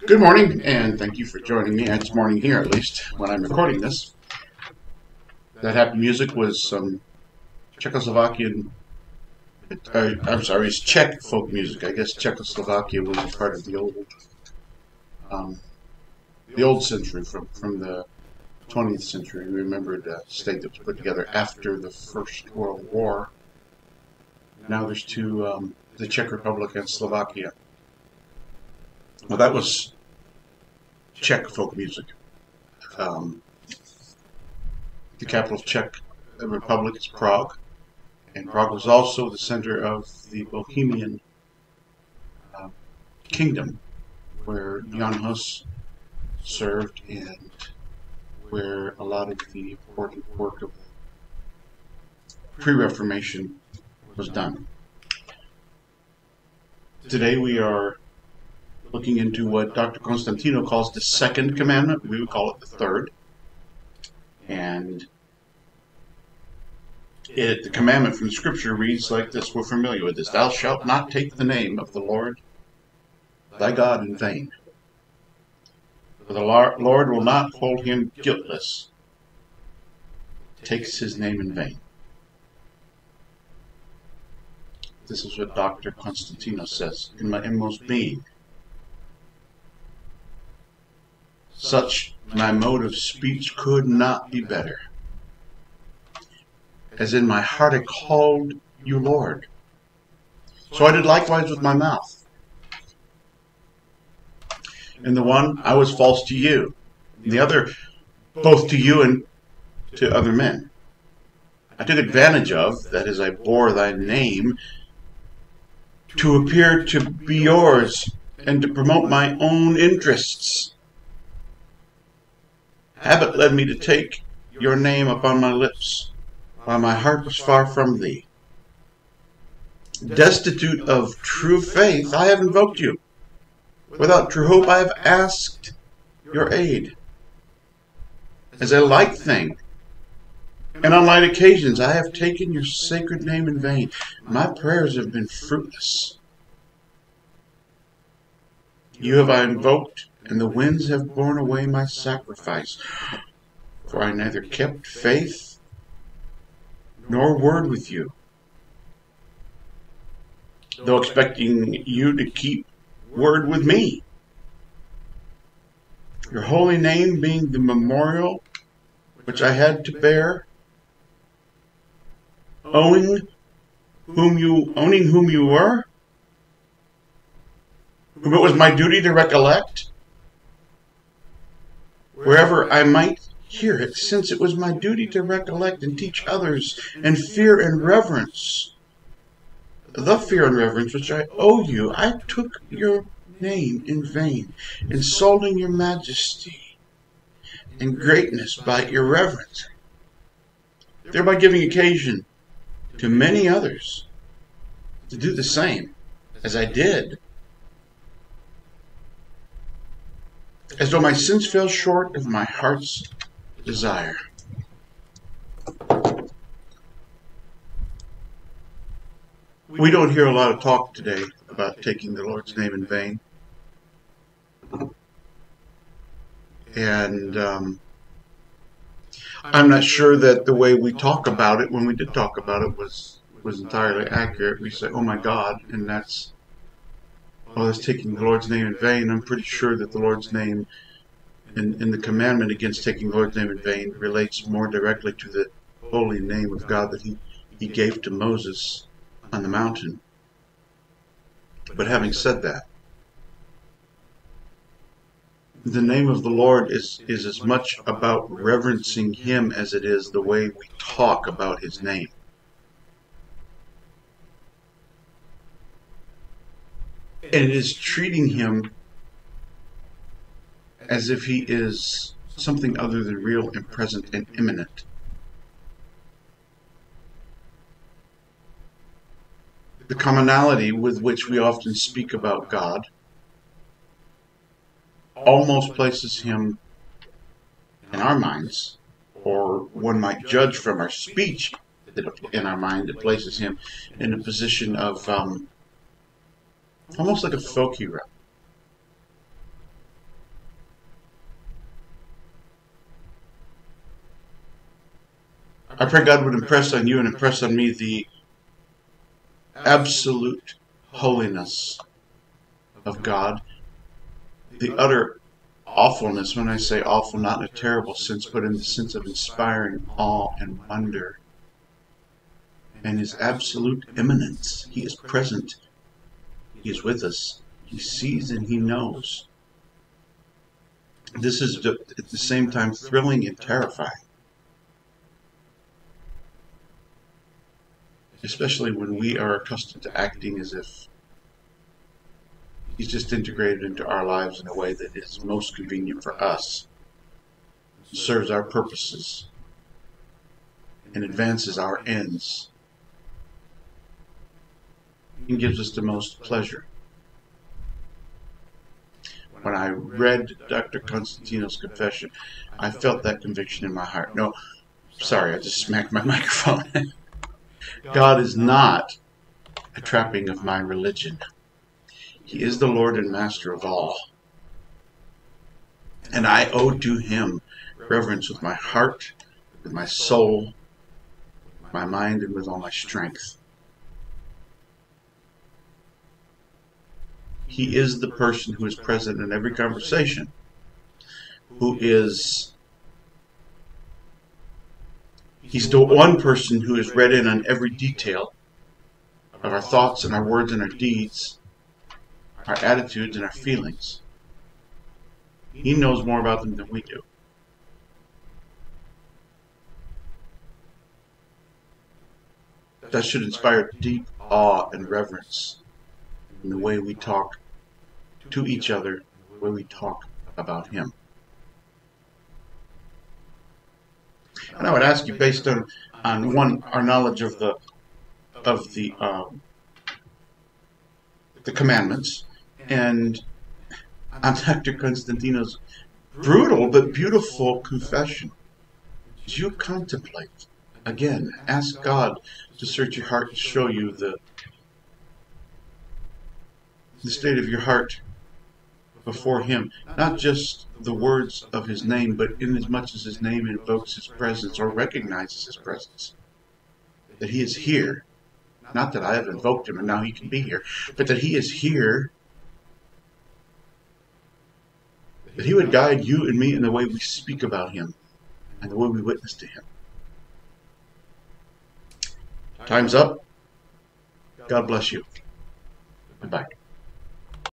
Good morning, and thank you for joining me. It's morning here, at least, when I'm recording this. That happy music was some Czechoslovakian, it's Czech folk music. I guess Czechoslovakia was a part of the old century from the 20th century. Remembered a state that was put together after the First World War. Now there's two, the Czech Republic and Slovakia. Well, that was Czech folk music. The capital of Czech Republic is Prague, and Prague was also the center of the Bohemian kingdom, where Jan Hus served and where a lot of the important work of pre-Reformation was done. Today we are looking into what Dr. Constantino calls the Second Commandment. We would call it the third. And the commandment from Scripture reads like this. We're familiar with this. Thou shalt not take the name of the Lord thy God in vain. For the Lord will not hold him guiltless. Takes his name in vain. This is what Dr. Constantino says. In my inmost being, such my mode of speech could not be better. As in my heart I called you Lord, so I did likewise with my mouth. In the one I was false to you, in the other both to you and to other men. I took advantage of, that is, I bore thy name, to appear to be yours and to promote my own interests. Habit led me to take your name upon my lips, while my heart was far from thee. Destitute of true faith, I have invoked you. Without true hope, I have asked your aid. As a light thing, and on light occasions, I have taken your sacred name in vain. My prayers have been fruitless. You have I invoked, and the winds have borne away my sacrifice. For I neither kept faith nor word with you, though expecting you to keep word with me. Your holy name being the memorial which I had to bear, owning whom you were, whom it was my duty to recollect, wherever I might hear it, since it was my duty to recollect and teach others, and fear and reverence. The fear and reverence which I owe you, I took your name in vain, insulting your majesty and greatness by irreverence, thereby giving occasion to many others to do the same as I did, as though my sins fell short of my heart's desire. We don't hear a lot of talk today about taking the Lord's name in vain. And I'm not sure that the way we talk about it, when we did talk about it, was entirely accurate. We say, oh my God, and that's taking the Lord's name in vain. I'm pretty sure that the Lord's name in the commandment against taking the Lord's name in vain relates more directly to the holy name of God that he gave to Moses on the mountain. But having said that, the name of the Lord is as much about reverencing him as it is the way we talk about his name. And it is treating him as if he is something other than real and present and imminent. The commonality with which we often speak about God almost places him in our minds, or one might judge from our speech that in our mind, it places him in a position of almost like a folk hero. I pray God would impress on you and impress on me the absolute holiness of God, the utter awfulness, when I say awful, not in a terrible sense, but in the sense of inspiring awe and wonder, and His absolute immanence. He is present. He is with us. He sees and He knows. This is at the same time thrilling and terrifying, especially when we are accustomed to acting as if He's just integrated into our lives in a way that is most convenient for us, serves our purposes, and advances our ends, and gives us the most pleasure. When I read Dr. Constantino's confession, I felt that conviction in my heart. No, sorry, I just smacked my microphone. God is not a trapping of my religion. He is the Lord and Master of all. And I owe to Him reverence with my heart, with my soul, my mind, and with all my strength. He is the person who is present in every conversation, He's the one person who is read in on every detail of our thoughts and our words and our deeds, our attitudes and our feelings. He knows more about them than we do. That should inspire deep awe and reverence in the way we talk to each other, the way we talk about Him. And I would ask you, based on our knowledge of the commandments, and on Dr. Constantino's brutal but beautiful confession, as you contemplate, again, ask God to search your heart and show you the state of your heart before Him, not just the words of His name, but in as much as His name invokes His presence or recognizes His presence, that He is here. Not that I have invoked Him and now He can be here, but that He is here, that He would guide you and me in the way we speak about Him and the way we witness to Him. Time's up. God bless you. Goodbye.